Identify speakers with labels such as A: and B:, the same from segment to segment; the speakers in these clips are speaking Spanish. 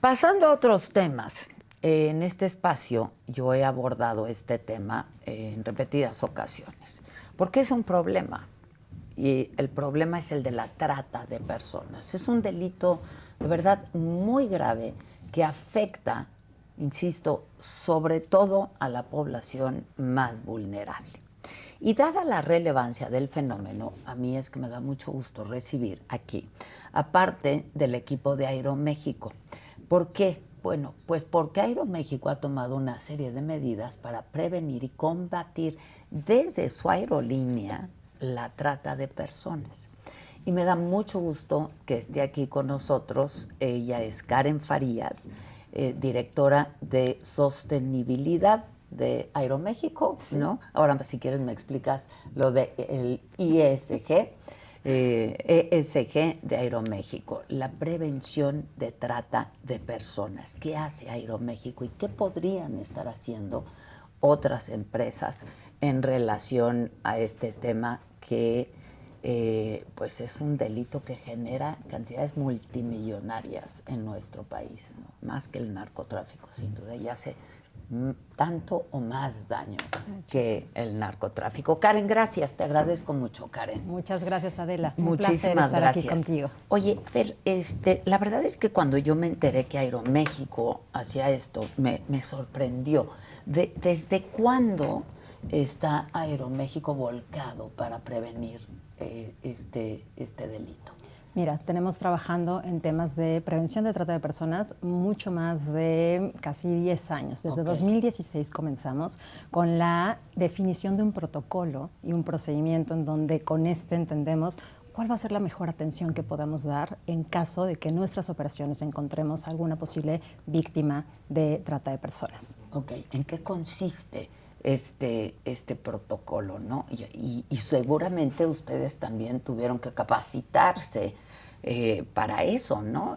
A: Pasando a otros temas, en este espacio yo he abordado este tema en repetidas ocasiones, porque es un problema, y el problema es el de la trata de personas. Es un delito de verdad muy grave que afecta, insisto, sobre todo a la población más vulnerable. Y dada la relevancia del fenómeno, a mí es que me da mucho gusto recibir aquí, aparte del equipo de Aeroméxico. ¿Por qué? Bueno, pues porque Aeroméxico ha tomado una serie de medidas para prevenir y combatir desde su aerolínea la trata de personas. Y me da mucho gusto que esté aquí con nosotros. Ella es Karen Farías, directora de sostenibilidad de Aeroméxico, sí, ¿no? Ahora, si quieres, me explicas lo del ESG de Aeroméxico, la prevención de trata de personas. ¿Qué hace Aeroméxico y qué podrían estar haciendo otras empresas en relación a este tema que pues es un delito que genera cantidades multimillonarias en nuestro país, ¿no? Más que el narcotráfico, sin duda, y hace tanto o más daño que el narcotráfico. Karen, gracias, te agradezco mucho, Karen.
B: Muchas gracias, Adela.
A: Muchísimas
B: estar
A: gracias.
B: Aquí contigo.
A: Oye, pero, la verdad es que cuando yo me enteré que Aeroméxico hacía esto, me sorprendió. ¿Desde cuándo está Aeroméxico volcado para prevenir este delito?
B: Mira, tenemos trabajando en temas de prevención de trata de personas mucho más de casi 10 años. Desde 2016 comenzamos con la definición de un protocolo y un procedimiento en donde con entendemos cuál va a ser la mejor atención que podamos dar en caso de que en nuestras operaciones encontremos alguna posible víctima de trata de personas.
A: Ok, ¿en qué consiste este protocolo, ¿no? Y seguramente ustedes también tuvieron que capacitarse para eso, ¿no?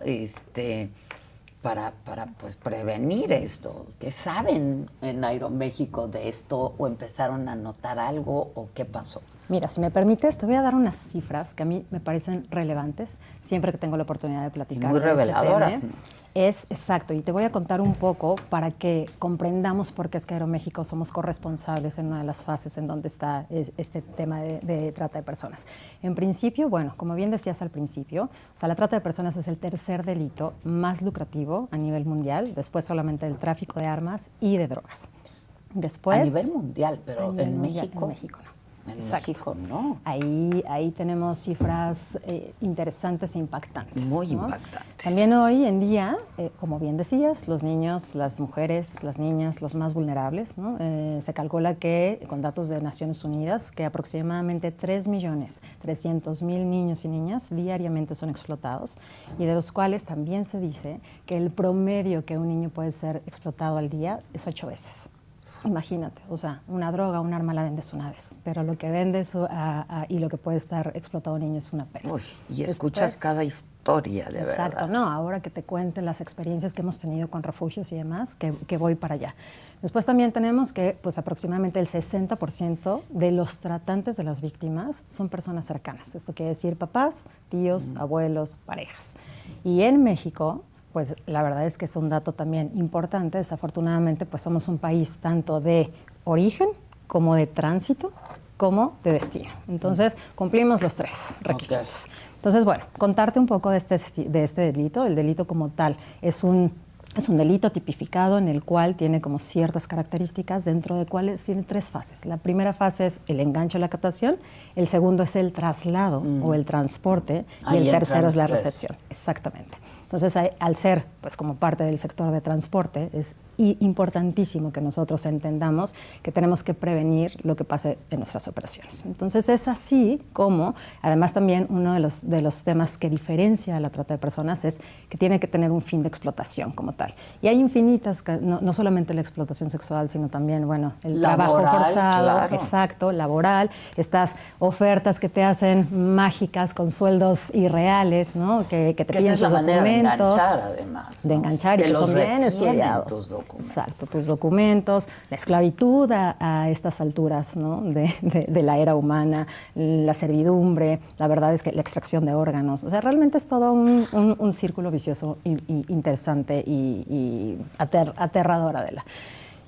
A: Para pues prevenir esto. ¿Qué saben en Aeroméxico de esto? ¿O empezaron a notar algo? ¿O qué pasó?
B: Mira, si me permites, te voy a dar unas cifras que a mí me parecen relevantes siempre que tengo la oportunidad de platicar.
A: Muy reveladoras.
B: Este tema. Es exacto, y te voy a contar un poco para que comprendamos por qué es que Aeroméxico somos corresponsables en una de las fases en donde está este tema de trata de personas. En principio, bueno, como bien decías al principio, o sea, la trata de personas es el tercer delito más lucrativo a nivel mundial, después solamente el tráfico de armas y de drogas. Después,
A: a nivel mundial, pero en México.
B: En México no.
A: En México no.
B: Ahí tenemos cifras interesantes e impactantes.
A: Muy
B: ¿no?
A: impactantes.
B: También hoy en día, como bien decías, los niños, las mujeres, las niñas, los más vulnerables, ¿no? Se calcula que, con datos de Naciones Unidas, que aproximadamente 3.300.000 niños y niñas diariamente son explotados, y de los cuales también se dice que el promedio que un niño puede ser explotado al día es 8 veces. Imagínate, o sea, una droga, un arma la vendes una vez, pero lo que vendes y lo que puede estar explotado un niño es una pena.
A: Uy, y escuchas cada historia, de verdad.
B: Exacto, no, ahora que te cuente las experiencias que hemos tenido con refugios y demás, que voy para allá. Después también tenemos que pues aproximadamente el 60% de los tratantes de las víctimas son personas cercanas. Esto quiere decir papás, tíos, abuelos, parejas. Y en México, pues la verdad es que es un dato también importante. Desafortunadamente, pues somos un país tanto de origen como de tránsito como de destino. Entonces, cumplimos los 3 requisitos. Entonces, bueno, contarte un poco de este delito. El delito como tal es un delito tipificado en el cual tiene como ciertas características, dentro de cuales tiene 3 fases. La primera fase es el enganche o la captación, el segundo es el traslado o el transporte, y el tercero es la recepción. Exactamente. Entonces, al ser, pues como parte del sector de transporte, es importantísimo que nosotros entendamos que tenemos que prevenir lo que pase en nuestras operaciones. Entonces, es así como, además también uno de los temas que diferencia a la trata de personas es que tiene que tener un fin de explotación como tal. Y hay infinitas, no solamente la explotación sexual, sino también, bueno, el trabajo forzado, claro. Exacto, laboral, estas ofertas que te hacen mágicas con sueldos irreales, ¿no? Que te piden tus documentos.
A: Enganchar, además.
B: De enganchar, y que son bien estudiados.
A: Tus documentos.
B: Exacto, tus documentos, la esclavitud a estas alturas, ¿no? de la era humana, la servidumbre, la verdad es que la extracción de órganos. O sea, realmente es todo un círculo vicioso interesante y aterrador, Adela.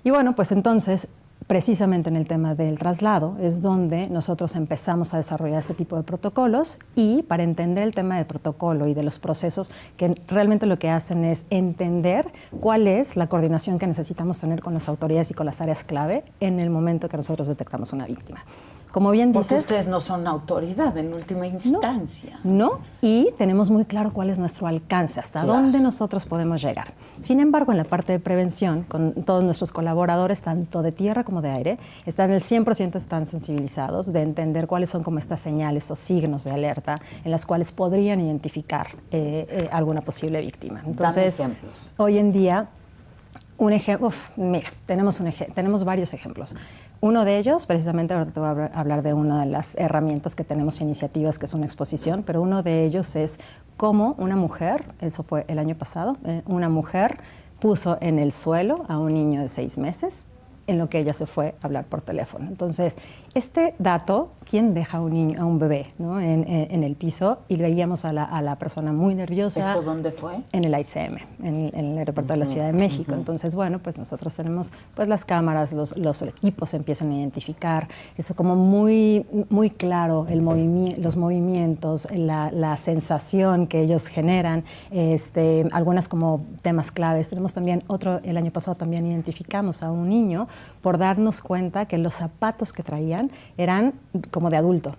B: Y bueno, pues entonces, precisamente en el tema del traslado es donde nosotros empezamos a desarrollar este tipo de protocolos, y para entender el tema del protocolo y de los procesos, que realmente lo que hacen es entender cuál es la coordinación que necesitamos tener con las autoridades y con las áreas clave en el momento que nosotros detectamos una víctima. Como bien dices...
A: Porque ustedes no son autoridad en última instancia.
B: No, y tenemos muy claro cuál es nuestro alcance, hasta dónde nosotros podemos llegar. Sin embargo, en la parte de prevención, con todos nuestros colaboradores, tanto de tierra como de aire, están el 100% están sensibilizados de entender cuáles son como estas señales o signos de alerta en las cuales podrían identificar alguna posible víctima. Entonces,
A: dame ejemplos.
B: Hoy en día, un ejemplo, mira, tenemos varios ejemplos. Uno de ellos, precisamente ahora te voy a hablar de una de las herramientas que tenemos, iniciativas, que es una exposición, pero uno de ellos es cómo una mujer, eso fue el año pasado, una mujer puso en el suelo a un niño de 6 meses en lo que ella se fue a hablar por teléfono. Entonces, este dato, ¿quién deja a un niño, a un bebé, ¿no? en el piso? Y veíamos a la persona muy nerviosa.
A: ¿Esto dónde fue?
B: En el ICM, en el aeropuerto de la Ciudad de México. Entonces, bueno, pues nosotros tenemos pues las cámaras, los equipos se empiezan a identificar. Eso como muy, muy claro, los movimientos, la sensación que ellos generan, algunas como temas claves. Tenemos también el año pasado también identificamos a un niño por darnos cuenta que los zapatos que traían eran como de adulto.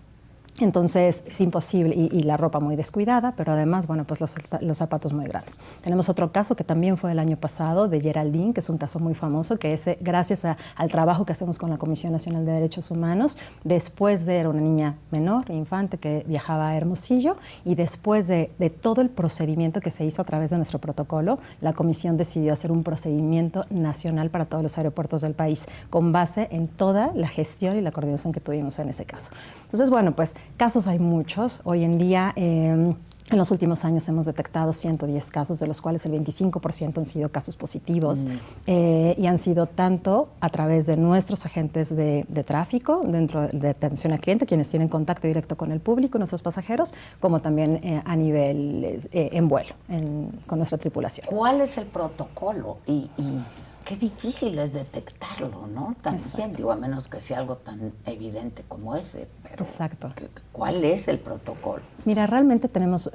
B: Entonces es imposible, y la ropa muy descuidada, pero además, bueno, pues los zapatos muy grandes. Tenemos otro caso que también fue el año pasado, de Geraldine, que es un caso muy famoso, que es gracias al trabajo que hacemos con la Comisión Nacional de Derechos Humanos, después de, era una niña menor, infante, que viajaba a Hermosillo, y después de todo el procedimiento que se hizo a través de nuestro protocolo, la Comisión decidió hacer un procedimiento nacional para todos los aeropuertos del país, con base en toda la gestión y la coordinación que tuvimos en ese caso. Entonces, bueno, pues casos hay muchos. Hoy en día, en los últimos años hemos detectado 110 casos, de los cuales el 25% han sido casos positivos y han sido tanto a través de nuestros agentes de tráfico, dentro de atención al cliente, quienes tienen contacto directo con el público, nuestros pasajeros, como también a nivel en vuelo, con nuestra tripulación.
A: ¿Cuál es el protocolo? Y qué difícil es detectarlo, ¿no? También, digo, a menos que sea algo tan evidente como ese. Pero
B: exacto.
A: ¿Cuál es el protocolo?
B: Mira, realmente tenemos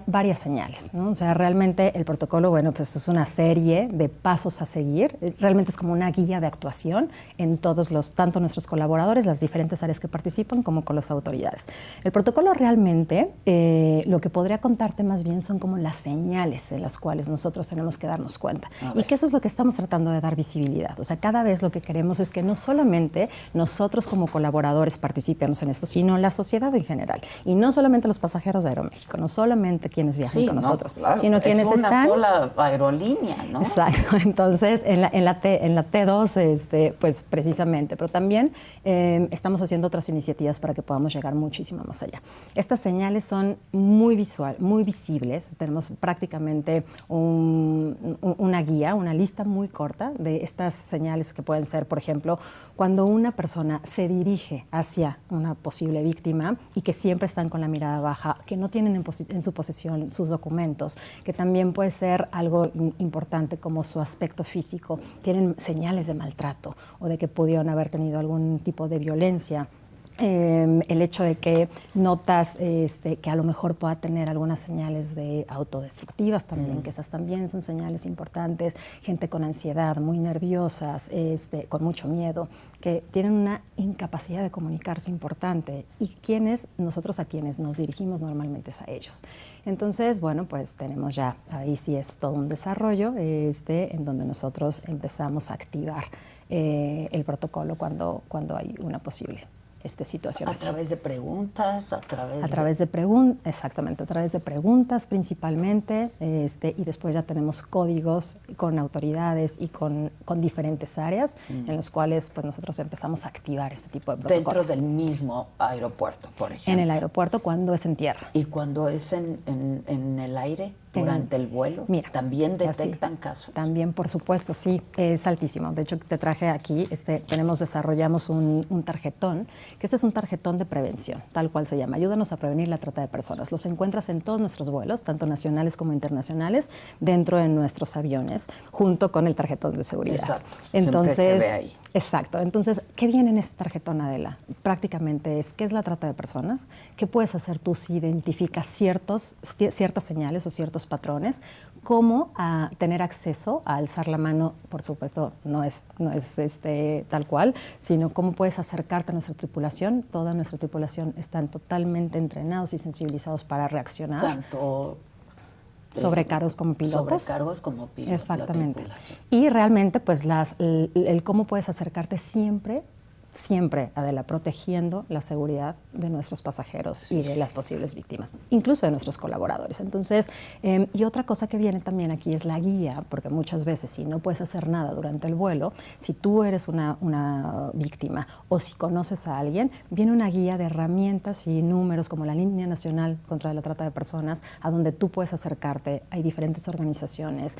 B: varias señales, ¿no? O sea, realmente el protocolo, bueno, pues es una serie de pasos a seguir. Realmente es como una guía de actuación en tanto nuestros colaboradores, las diferentes áreas que participan, como con las autoridades. El protocolo realmente, lo que podría contarte más bien son como las señales en las cuales nosotros tenemos que darnos cuenta. Y que eso es lo que estamos tratando de dar visibilidad. O sea, cada vez lo que queremos es que no solamente nosotros como colaboradores participemos en esto, sino la sociedad en general. Y no solamente los pasajeros de Aeroméxico, no solamente quienes viajan con nosotros,
A: claro,
B: sino quienes están...
A: Es una sola aerolínea, ¿no?
B: Exacto. Entonces, en la T2, pues precisamente, pero también estamos haciendo otras iniciativas para que podamos llegar muchísimo más allá. Estas señales son muy visibles. Tenemos prácticamente una guía, una lista muy corta de estas señales que pueden ser, por ejemplo, cuando una persona se dirige hacia una posible víctima y que siempre están con la mirada baja, que no tienen en su posesión sus documentos, que también puede ser algo importante como su aspecto físico, tienen señales de maltrato o de que pudieron haber tenido algún tipo de violencia. El hecho de que notas que a lo mejor pueda tener algunas señales de autodestructivas también, que esas también son señales importantes, gente con ansiedad, muy nerviosas, con mucho miedo, que tienen una incapacidad de comunicarse importante, y nosotros a quienes nos dirigimos normalmente es a ellos. Entonces, bueno, pues tenemos ya, ahí sí es todo un desarrollo en donde nosotros empezamos a activar el protocolo cuando hay una posible situación.
A: ¿A través de preguntas?
B: Exactamente, a través de preguntas principalmente, y después ya tenemos códigos con autoridades y con diferentes áreas en los cuales pues nosotros empezamos a activar este tipo de protocolos.
A: Dentro del mismo aeropuerto, por ejemplo.
B: En el aeropuerto, cuando es en tierra.
A: ¿Y cuando es en el aire? durante el vuelo.
B: Mira,
A: ¿También detectan casos?
B: También, por supuesto, sí, es altísimo. De hecho, te traje aquí, desarrollamos un tarjetón, que este es un tarjetón de prevención, tal cual se llama. Ayúdanos a prevenir la trata de personas. Los encuentras en todos nuestros vuelos, tanto nacionales como internacionales, dentro de nuestros aviones, junto con el tarjetón de seguridad.
A: Exacto.
B: Entonces,
A: siempre se ve ahí.
B: Exacto. Entonces, ¿qué viene en este tarjetón, Adela? Prácticamente es qué es la trata de personas, qué puedes hacer tú si identificas ciertas señales o ciertos patrones, cómo tener acceso a alzar la mano, por supuesto, no es tal cual, sino cómo puedes acercarte a nuestra tripulación. Toda nuestra tripulación están totalmente entrenados y sensibilizados para reaccionar.
A: Tanto
B: sobrecargos como pilotos.
A: Sobrecargos como pilotos.
B: Exactamente. Y realmente, pues, el cómo puedes acercarte siempre, Adela, protegiendo la seguridad de nuestros pasajeros y de las posibles víctimas, incluso de nuestros colaboradores. Entonces, y otra cosa que viene también aquí es la guía, porque muchas veces si no puedes hacer nada durante el vuelo, si tú eres una víctima o si conoces a alguien, viene una guía de herramientas y números como la Línea Nacional contra la Trata de Personas, a donde tú puedes acercarte. Hay diferentes organizaciones.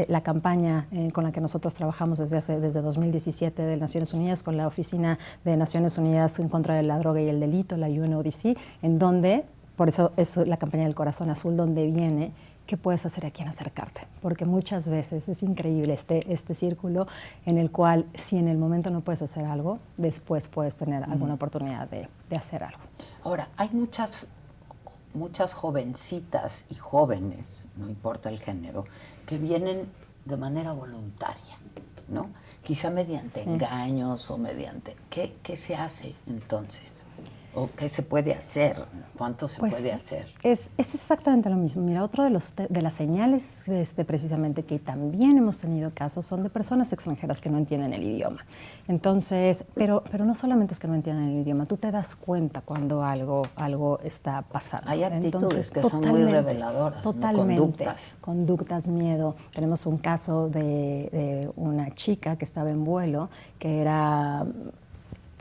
B: La campaña con la que nosotros trabajamos desde 2017 de Naciones Unidas con la Oficina de Naciones Unidas en contra de la droga y el delito, la UNODC, en donde, por eso es la campaña del Corazón Azul, donde viene qué puedes hacer a quién acercarte, porque muchas veces es increíble este círculo en el cual si en el momento no puedes hacer algo, después puedes tener alguna oportunidad de hacer algo.
A: Ahora, hay muchas jovencitas y jóvenes, no importa el género, que vienen de manera voluntaria, ¿no? Quizá mediante engaños o mediante... ¿Qué se hace entonces? ¿O qué se puede hacer? ¿Cuánto se puede hacer?
B: Es exactamente lo mismo. Mira, otro de las señales precisamente que también hemos tenido casos son de personas extranjeras que no entienden el idioma. Entonces, pero no solamente es que no entiendan el idioma, tú te das cuenta cuando algo está pasando.
A: Hay actitudes que son muy reveladoras,
B: totalmente,
A: ¿no?
B: Conductas, miedo. Tenemos un caso de una chica que estaba en vuelo, que era...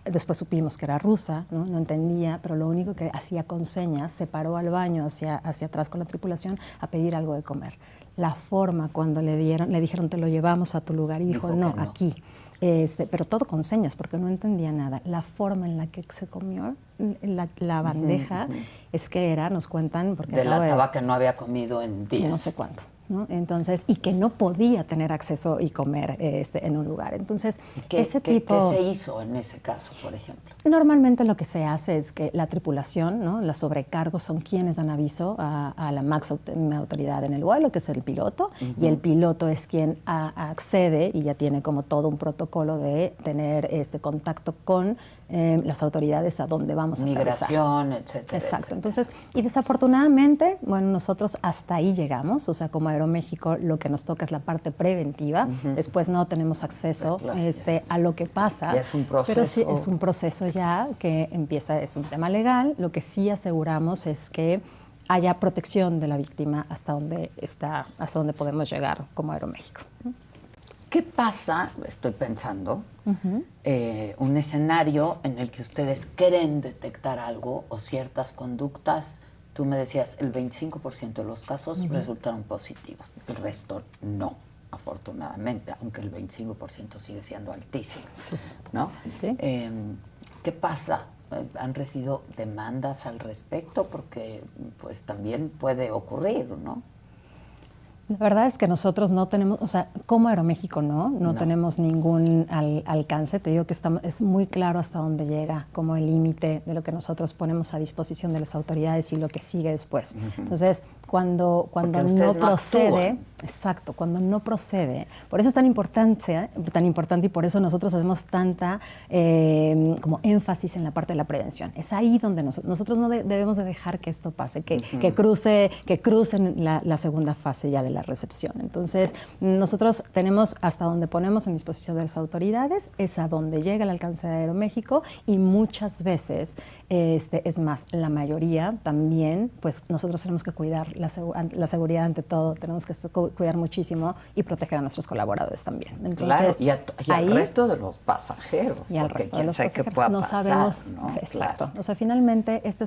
B: Después supimos que era rusa, ¿no? No entendía, pero lo único que hacía con señas, se paró al baño hacia atrás con la tripulación a pedir algo de comer. La forma cuando le dijeron te lo llevamos a tu lugar y dijo no, aquí. Pero todo con señas porque no entendía nada. La forma en la que se comió la bandeja es que nos cuentan... porque
A: delataba que no había comido en días.
B: No sé cuánto. ¿No? Entonces, y que no podía tener acceso y comer en un lugar. Entonces,
A: ¿Qué se hizo en ese caso, por ejemplo?
B: Normalmente lo que se hace es que la tripulación, ¿no? Los sobrecargos son quienes dan aviso a la máxima autoridad en el vuelo, que es el piloto, y el piloto es quien accede y ya tiene como todo un protocolo de tener contacto con las autoridades a donde vamos a aterrizar.
A: Migración, etcétera.
B: Exacto.
A: Etcétera.
B: Entonces, y desafortunadamente, bueno, nosotros hasta ahí llegamos, o sea, como Aeroméxico lo que nos toca es la parte preventiva, después no tenemos acceso a lo que pasa.
A: Ya es un proceso.
B: Pero sí, es un proceso ya que empieza, es un tema legal, lo que sí aseguramos es que haya protección de la víctima hasta donde podemos llegar como Aeroméxico.
A: ¿Qué pasa, estoy pensando, un escenario en el que ustedes creen detectar algo o ciertas conductas? Tú me decías, el 25% de los casos resultaron positivos, el resto no, afortunadamente, aunque el 25% sigue siendo altísimo, ¿no?
B: Sí.
A: ¿Qué pasa? ¿Han recibido demandas al respecto? Porque pues también puede ocurrir, ¿no?
B: La verdad es que nosotros no tenemos, o sea, como Aeroméxico no tenemos ningún alcance. Te digo que es muy claro hasta dónde llega, como el límite de lo que nosotros ponemos a disposición de las autoridades y lo que sigue después. Entonces, cuando no procede, exacto, cuando no procede, por eso es tan importante y por eso nosotros hacemos tanta como énfasis en la parte de la prevención. Es ahí donde nosotros no debemos de dejar que esto pase, que crucen la segunda fase ya de la recepción. Entonces, nosotros tenemos hasta donde ponemos en disposición de las autoridades, es a donde llega el alcance de Aeroméxico y muchas veces, es más, la mayoría también, pues nosotros tenemos que cuidar la seguridad ante todo, tenemos que cuidar muchísimo y proteger a nuestros colaboradores también. Entonces,
A: claro, y al resto de los pasajeros,
B: y al
A: porque
B: resto de
A: quién
B: los
A: sabe qué
B: pasajeros.
A: pueda
B: No
A: pasar,
B: sabemos,
A: ¿no?
B: exacto.
A: Claro.
B: O sea, finalmente es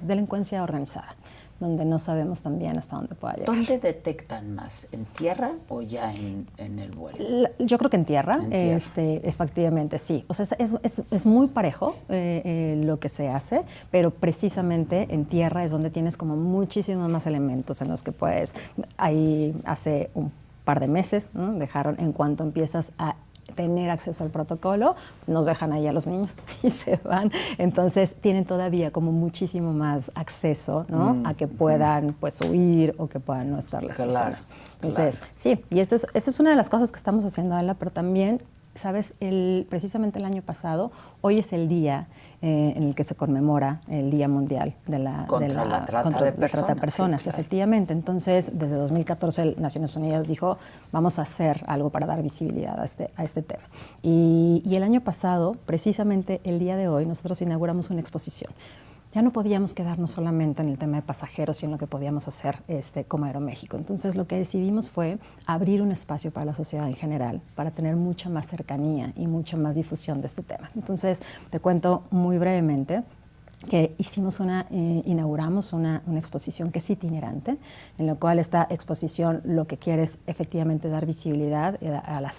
B: delincuencia organizada. donde no sabemos también hasta dónde pueda llegar.
A: ¿Dónde detectan más? ¿En tierra o ya en el vuelo?
B: Yo creo que en tierra,
A: En tierra.
B: efectivamente, sí. O sea, es muy parejo lo que se hace, pero precisamente en tierra es donde tienes como muchísimos más elementos en los que puedes. Ahí hace un par de meses, ¿no? Dejaron, en cuanto empiezas a tener acceso al protocolo, nos dejan ahí a los niños y se van. Entonces tienen todavía como muchísimo más acceso, ¿no? A que puedan pues huir o que puedan no estar las personas. Entonces, sí, y esta es una de las cosas que estamos haciendo, Adela, pero también, ¿sabes? Precisamente el año pasado, hoy es el día en el que se conmemora el Día Mundial
A: contra la trata de
B: personas,
A: sí, claro.
B: Efectivamente. Entonces, desde 2014, Naciones Unidas dijo, vamos a hacer algo para dar visibilidad a este tema. Y el año pasado, precisamente el día de hoy, nosotros inauguramos una exposición. Ya no podíamos quedarnos solamente en el tema de pasajeros, sino lo que podíamos hacer como Aeroméxico. Entonces, lo que decidimos fue abrir un espacio para la sociedad en general, para tener mucha más cercanía y mucha más difusión de este tema. Entonces, te cuento muy brevemente que inauguramos una exposición que es itinerante, en la cual esta exposición lo que quiere es efectivamente dar visibilidad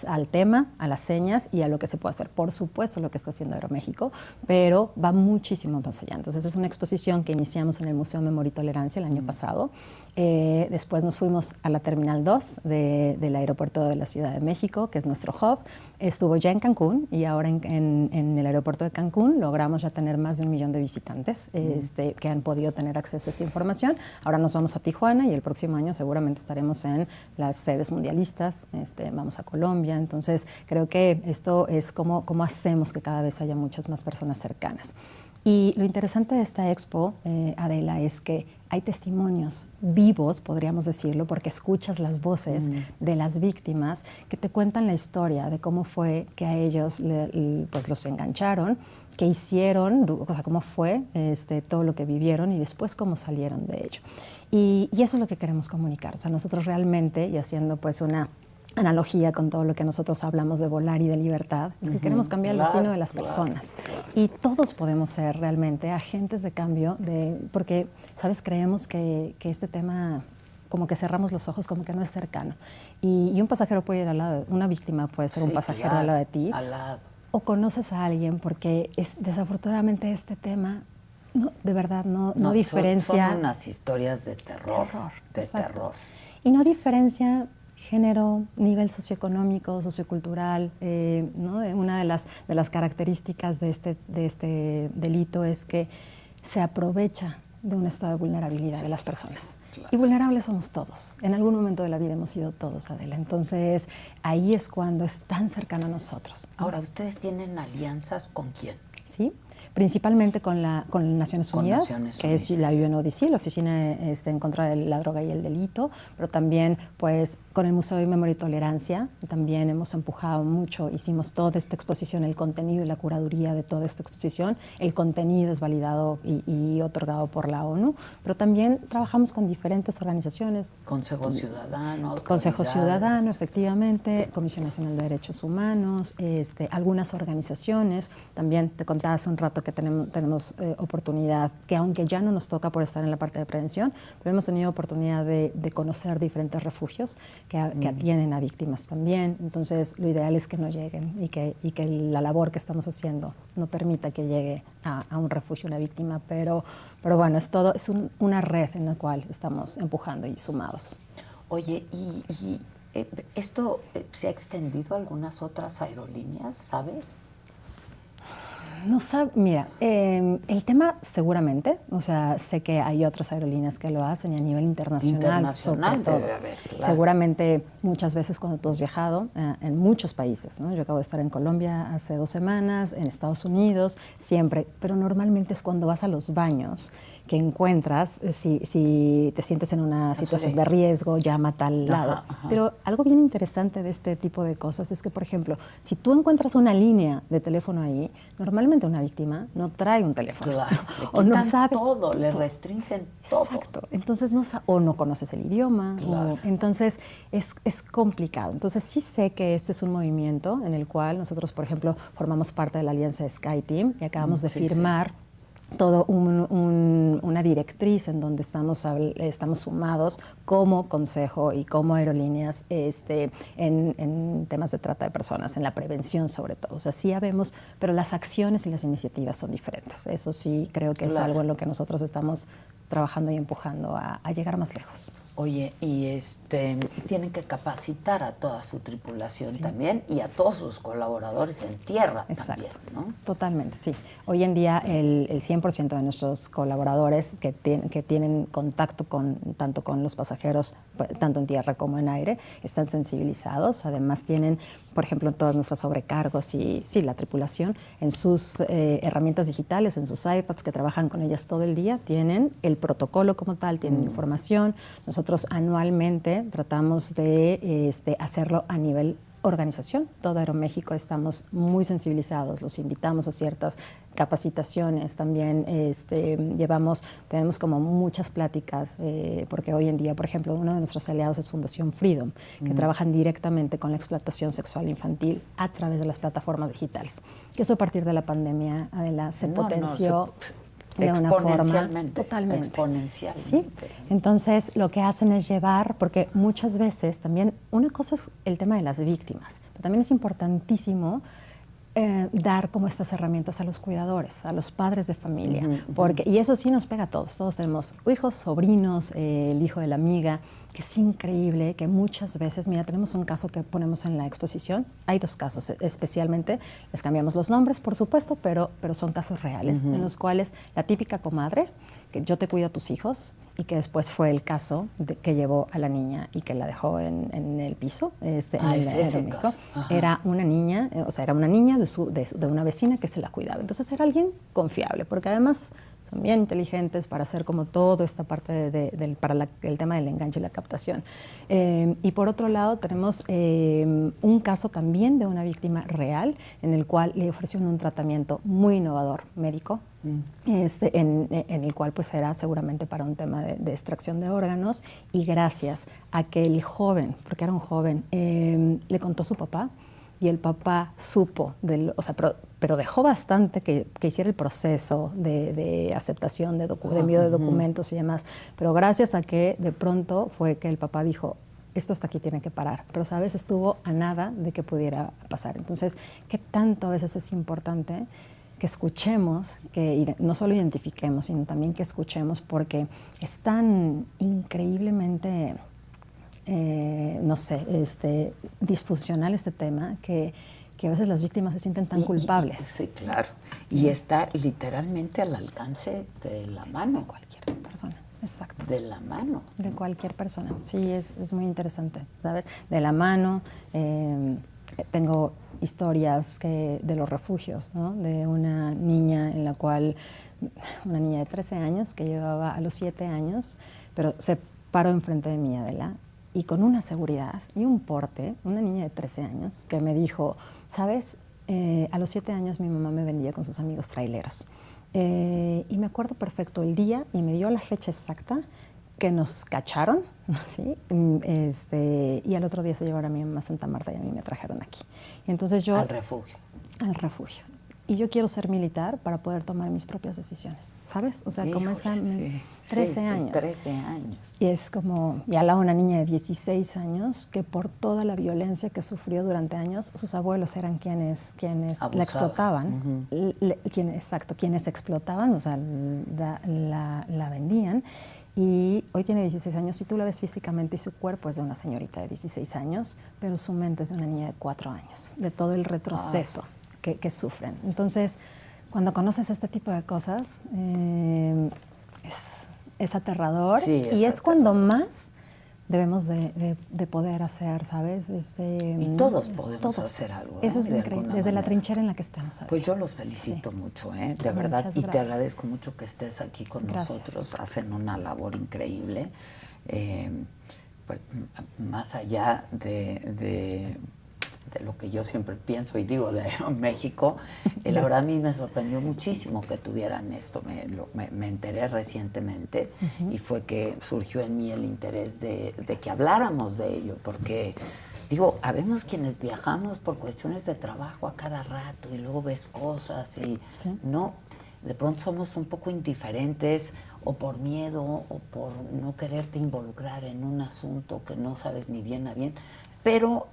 B: al tema, a las señas y a lo que se puede hacer. Por supuesto, lo que está haciendo Aeroméxico, pero va muchísimo más allá. Entonces, es una exposición que iniciamos en el Museo Memoria y Tolerancia el año pasado. Después nos fuimos a la Terminal 2 del aeropuerto de la Ciudad de México, que es nuestro hub. Estuvo ya en Cancún y ahora en el aeropuerto de Cancún logramos ya tener más de 1 millón de visitantes que han podido tener acceso a esta información. Ahora nos vamos a Tijuana y el próximo año seguramente estaremos en las sedes mundialistas, vamos a Colombia. Entonces creo que esto es cómo hacemos que cada vez haya muchas más personas cercanas. Y lo interesante de esta expo, Adela, es que hay testimonios vivos, podríamos decirlo, porque escuchas las voces de las víctimas que te cuentan la historia de cómo fue que a ellos pues los engancharon, qué hicieron, o sea, cómo fue todo lo que vivieron y después cómo salieron de ello. Y eso es lo que queremos comunicar. O sea, nosotros realmente, y haciendo pues una analogía con todo lo que nosotros hablamos de volar y de libertad, es que queremos cambiar el destino de las personas. Y todos podemos ser realmente agentes de cambio, porque, ¿sabes? Creemos que este tema, como que cerramos los ojos, como que no es cercano. Y un pasajero puede ir al lado, una víctima puede ser un pasajero al lado de ti.
A: Al lado.
B: O conoces a alguien, porque desafortunadamente este tema, no, de verdad, no diferencia.
A: Son unas historias de terror. Terror.
B: Y no diferencia género, nivel socioeconómico, sociocultural, ¿no? Una de las características de este delito es que se aprovecha de un estado de vulnerabilidad de las personas. Claro. Y vulnerables somos todos. En algún momento de la vida hemos sido todos, Adela. Entonces, ahí es cuando es tan cercano a nosotros.
A: Ahora, ¿ustedes tienen alianzas con quién?
B: Sí, principalmente con Naciones Unidas, que es la UNODC, la Oficina en contra de la droga y el delito, pero también pues con el Museo de Memoria y Tolerancia, también hemos empujado mucho, hicimos toda esta exposición, el contenido y la curaduría de toda esta exposición, el contenido es validado y otorgado por la ONU, pero también trabajamos con diferentes organizaciones.
A: Consejo Ciudadano.
B: Consejo Ciudadano, efectivamente, Comisión Nacional de Derechos Humanos, algunas organizaciones, también te contaba hace un rato que tenemos oportunidad, que aunque ya no nos toca por estar en la parte de prevención, pero hemos tenido oportunidad de conocer diferentes refugios que atienden a víctimas también. Entonces, lo ideal es que no lleguen y que la labor que estamos haciendo no permita que llegue a un refugio una víctima, pero bueno, es una red en la cual estamos empujando y sumados.
A: Oye, ¿y esto se ha extendido a algunas otras aerolíneas, sabes?
B: No sabe, mira, el tema seguramente, o sea, sé que hay otras aerolíneas que lo hacen y a nivel internacional sobre todo.
A: Debe haber, claro.
B: Seguramente muchas veces cuando tú has viajado en muchos países, ¿no? Yo acabo de estar en Colombia hace 2 semanas, en Estados Unidos, siempre, pero normalmente es cuando vas a los baños que encuentras, si te sientes en una situación de riesgo, llama a tal lado. Ajá. Pero algo bien interesante de este tipo de cosas es que, por ejemplo, si tú encuentras una línea de teléfono ahí, normalmente una víctima no trae un teléfono.
A: Claro,
B: o no sabe
A: todo, le restringen todo.
B: Exacto. Entonces, o no conoces el idioma.
A: Claro.
B: Entonces, es complicado. Entonces, sí sé que este es un movimiento en el cual nosotros, por ejemplo, formamos parte de la alianza de SkyTeam y acabamos de firmar todo una directriz en donde estamos sumados como consejo y como aerolíneas en temas de trata de personas, en la prevención sobre todo. O sea, sí habemos, pero las acciones y las iniciativas son diferentes. Eso sí creo que es algo en lo que nosotros estamos trabajando y empujando a llegar más lejos.
A: Oye, y tienen que capacitar a toda su tripulación también y a todos sus colaboradores en tierra también, ¿no?
B: Totalmente, sí. Hoy en día el 100% de nuestros colaboradores que tienen contacto tanto con los pasajeros, tanto en tierra como en aire, están sensibilizados. Además tienen, por ejemplo, todas nuestras sobrecargos y la tripulación en sus herramientas digitales, en sus iPads que trabajan con ellas todo el día, tienen el protocolo como tal, tienen información. Nosotros anualmente tratamos de hacerlo a nivel organización. Todo Aeroméxico estamos muy sensibilizados, los invitamos a ciertas capacitaciones, también tenemos como muchas pláticas, porque hoy en día, por ejemplo, uno de nuestros aliados es Fundación Freedom, que trabajan directamente con la explotación sexual infantil a través de las plataformas digitales. Que eso a partir de la pandemia, Adela, se potenció de una forma totalmente
A: exponencialmente.
B: ¿Sí? Entonces, lo que hacen es llevar, porque muchas veces también, una cosa es el tema de las víctimas, pero también es importantísimo dar como estas herramientas a los cuidadores, a los padres de familia, y eso sí nos pega a todos. Todos tenemos hijos, sobrinos, el hijo de la amiga, que es increíble, que muchas veces, mira, tenemos un caso que ponemos en la exposición, hay 2 casos especialmente, les cambiamos los nombres, por supuesto, pero son casos reales, en los cuales la típica comadre, que yo te cuido a tus hijos, y que después fue el caso que llevó a la niña y que la dejó en el piso, era una niña, era una niña de una vecina que se la cuidaba. Entonces era alguien confiable, porque además son bien inteligentes para hacer como toda esta parte para el tema del enganche y la captación. Y por otro lado tenemos un caso también de una víctima real en el cual le ofrecieron un tratamiento muy innovador médico, en el cual pues era seguramente para un tema de extracción de órganos, y gracias a que el joven, porque era un joven, le contó a su papá, y el papá supo, pero dejó bastante que hiciera el proceso de aceptación, de envío de documentos y demás. Pero gracias a que de pronto fue que el papá dijo, esto hasta aquí tiene que parar. Pero, ¿sabes? Estuvo a nada de que pudiera pasar. Entonces, ¿qué tanto a veces es importante que escuchemos, que no solo identifiquemos, sino también que escuchemos, porque es tan increíblemente disfuncional este tema que a veces las víctimas se sienten tan culpables.
A: Sí, claro. Y está literalmente al alcance de la mano.
B: De cualquier persona, exacto.
A: De la mano.
B: De cualquier persona. Sí, es muy interesante, ¿sabes? De la mano. Tengo historias de los refugios, ¿no? De una niña una niña de 13 años que llevaba a los 7 años, pero se paró enfrente de mí, Adela, y con una seguridad y un porte, una niña de 13 años, que me dijo, ¿sabes? A los 7 años mi mamá me vendía con sus amigos traileros. Y me acuerdo perfecto el día, y me dio la fecha exacta que nos cacharon, ¿sí? Y al otro día se llevaron a mi mamá a Santa Marta y a mí me trajeron aquí. Y entonces yo...
A: Al refugio.
B: Al refugio. Y yo quiero ser militar para poder tomar mis propias decisiones, ¿sabes? O sea, híjole, como esa... 13 años.
A: 13 años.
B: Y es como, y al lado una niña de 16 años que por toda la violencia que sufrió durante años, sus abuelos eran quienes la explotaban, quienes explotaban, o sea, la vendían. Y hoy tiene 16 años, y tú la ves físicamente y su cuerpo es de una señorita de 16 años, pero su mente es de una niña de 4 años, de todo el retroceso que sufren. Entonces, cuando conoces este tipo de cosas, es aterrador, y es aterrador. Cuando más debemos de poder hacer, ¿sabes?
A: Y todos podemos hacer algo.
B: Eso es increíble, desde la trinchera en la que estamos. ¿Sabes?
A: Pues yo los felicito mucho, de verdad, y te agradezco mucho que estés aquí con nosotros. Hacen una labor increíble. Pues, más allá de lo que yo siempre pienso y digo de Aeroméxico, la verdad a mí me sorprendió muchísimo que tuvieran esto. Me enteré recientemente, y fue que surgió en mí el interés de que habláramos de ello, porque digo, habemos quienes viajamos por cuestiones de trabajo a cada rato y luego ves cosas y no, de pronto somos un poco indiferentes o por miedo o por no quererte involucrar en un asunto que no sabes ni bien a bien, pero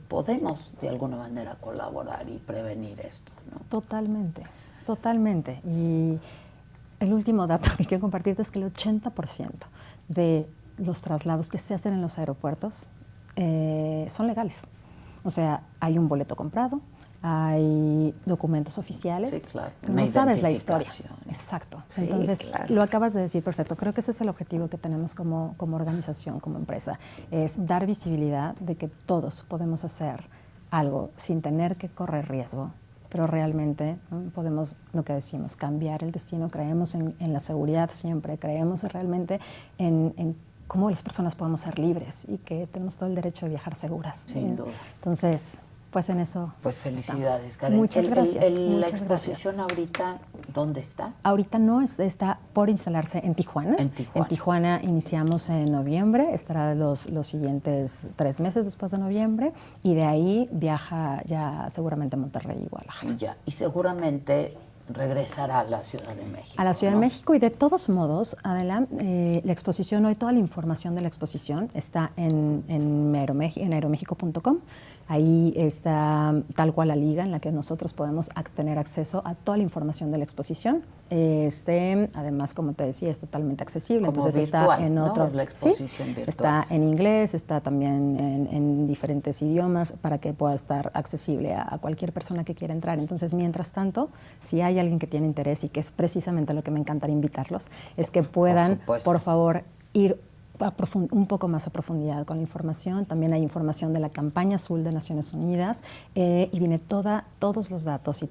A: podemos de alguna manera colaborar y prevenir esto, ¿no?
B: Totalmente, totalmente. Y el último dato que quiero compartirte es que el 80% de los traslados que se hacen en los aeropuertos son legales. O sea, hay un boleto comprado, hay documentos oficiales.
A: Sí, claro.
B: No sabes la historia.
A: Identificación.
B: Exacto.
A: Sí,
B: Entonces,
A: claro.
B: lo acabas de decir perfecto. Creo que ese es el objetivo que tenemos como organización, como empresa. Es dar visibilidad de que todos podemos hacer algo sin tener que correr riesgo, pero realmente, ¿no?, podemos, lo que decimos, cambiar el destino. Creemos en la seguridad siempre, creemos realmente en cómo las personas podemos ser libres y que tenemos todo el derecho de viajar seguras.
A: Sin duda.
B: Entonces, pues en eso
A: Pues felicidades,
B: estamos.
A: Karen.
B: Muchas gracias.
A: La
B: muchas
A: exposición
B: gracias.
A: ahorita, ¿dónde está?
B: Ahorita no, está por instalarse en Tijuana.
A: En Tijuana.
B: En Tijuana iniciamos en noviembre, estará los siguientes 3 meses después de noviembre, y de ahí viaja ya seguramente a Monterrey y Guadalajara.
A: Ya, y seguramente regresará a la Ciudad de México.
B: A la Ciudad
A: ¿no?
B: de México, y de todos modos, Adela, la exposición, hoy toda la información de la exposición está en aeromexico.com. Ahí está tal cual la liga en la que nosotros podemos tener acceso a toda la información de la exposición. Además, como te decía, es totalmente accesible.
A: Como
B: Entonces
A: virtual,
B: está en
A: ¿no?
B: otro.
A: La exposición virtual.
B: Está en inglés, está también en diferentes idiomas para que pueda estar accesible a cualquier persona que quiera entrar. Entonces, mientras tanto, si hay alguien que tiene interés, y que es precisamente lo que me encantaría invitarlos, es que puedan, por favor, ir un poco más a profundidad con la información. También hay información de la campaña azul de Naciones Unidas, y viene todos los datos, y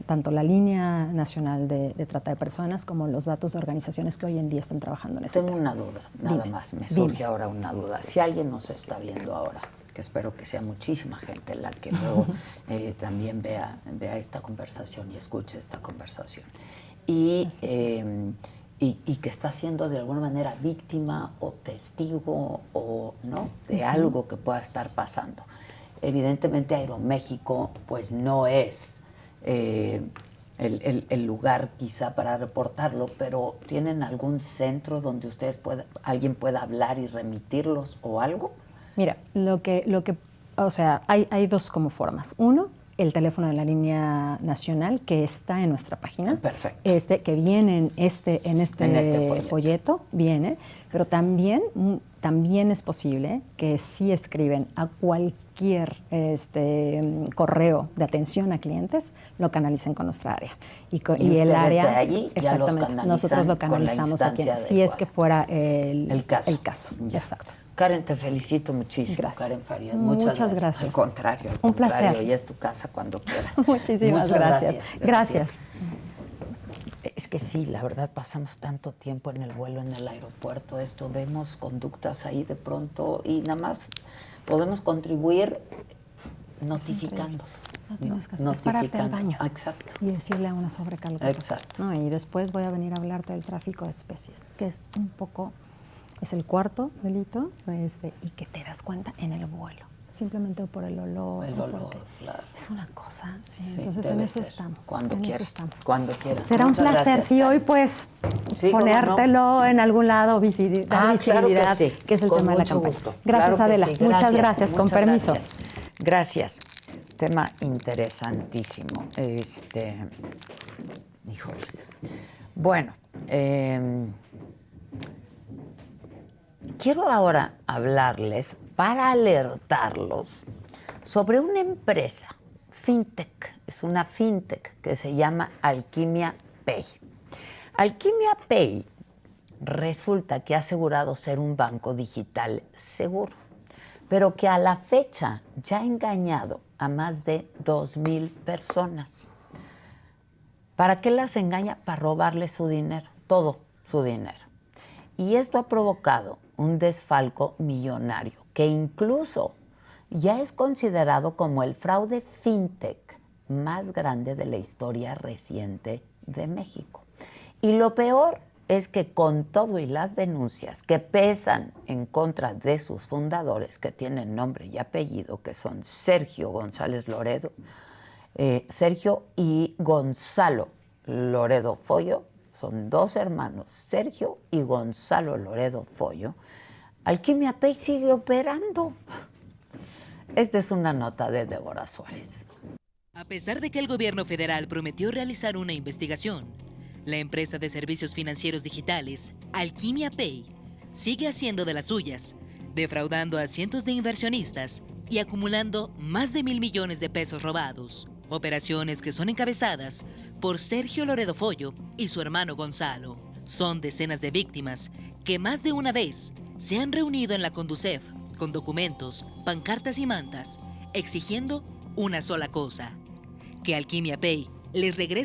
B: tanto la línea nacional de trata de personas como los datos de organizaciones que hoy en día están trabajando en este tema.
A: Tengo una duda, nada más, me surge ahora una duda. Si alguien nos está viendo ahora, que espero que sea muchísima gente la que luego también vea esta conversación y escuche esta conversación, y que está siendo de alguna manera víctima o testigo o no de algo que pueda estar pasando. Evidentemente Aeroméxico pues no es el lugar quizá para reportarlo, pero ¿tienen algún centro donde alguien pueda hablar y remitirlos o algo?
B: Mira, o sea, hay dos como formas. Uno, el teléfono de la línea nacional, que está en nuestra página.
A: Perfecto.
B: Que viene en este folleto, viene, pero también es posible que si escriben a cualquier correo de atención a clientes, lo canalicen con nuestra área. Y el área,
A: de allí ya los canalizan,
B: nosotros lo canalizamos aquí, si es que fuera el caso.
A: Ya.
B: Exacto.
A: Karen, te felicito muchísimo.
B: Gracias.
A: Karen Farías.
B: Muchas gracias.
A: Al contrario,
B: Un placer.
A: Y es tu casa cuando quieras.
B: Muchísimas gracias. Gracias.
A: Es que sí, la verdad, pasamos tanto tiempo en el vuelo, en el aeropuerto, vemos conductas ahí de pronto y nada más podemos contribuir notificando.
B: No tienes que hacer, es pararte al baño.
A: Exacto.
B: Y decirle a una sobrecarga.
A: Exacto.
B: Y después voy a venir a hablarte del tráfico de especies, que es un poco, es el cuarto delito, y que te das cuenta en el vuelo. Simplemente por el olor.
A: Claro.
B: Es una cosa, sí.
A: Sí,
B: entonces en eso estamos.
A: Cuando quieras.
B: Será un placer,
A: gracias,
B: sí, hoy pues ponértelo en algún lado, dar visibilidad,
A: claro que, sí.
B: que es el
A: Con
B: tema de la
A: mucho
B: campaña.
A: gusto.
B: Gracias,
A: Claro que
B: Adela.
A: sí.
B: Muchas gracias, con permiso.
A: Gracias. Tema interesantísimo. Híjole. Bueno, quiero ahora hablarles, para alertarlos, sobre una empresa, fintech, es una fintech que se llama Alquimia Pay. Alquimia Pay resulta que ha asegurado ser un banco digital seguro, pero que a la fecha ya ha engañado a más de 2,000 personas. ¿Para qué las engaña? Para robarles su dinero, todo su dinero. Y esto ha provocado un desfalco millonario, que incluso ya es considerado como el fraude fintech más grande de la historia reciente de México. Y lo peor es que con todo y las denuncias que pesan en contra de sus fundadores, que tienen nombre y apellido, que son Sergio González Loredo, Sergio y Gonzalo Loredo Follo, son 2 hermanos, Sergio y Gonzalo Loredo Follo. Alquimia Pay sigue operando. Esta es una nota de Débora Suárez.
C: A pesar de que el gobierno federal prometió realizar una investigación, la empresa de servicios financieros digitales, Alquimia Pay, sigue haciendo de las suyas, defraudando a cientos de inversionistas y acumulando más de 1,000 millones de pesos robados. Operaciones que son encabezadas por Sergio Loredo Follo y su hermano Gonzalo. Son decenas de víctimas que más de una vez se han reunido en la Conducef con documentos, pancartas y mantas, exigiendo una sola cosa: que Alquimia Pay les regrese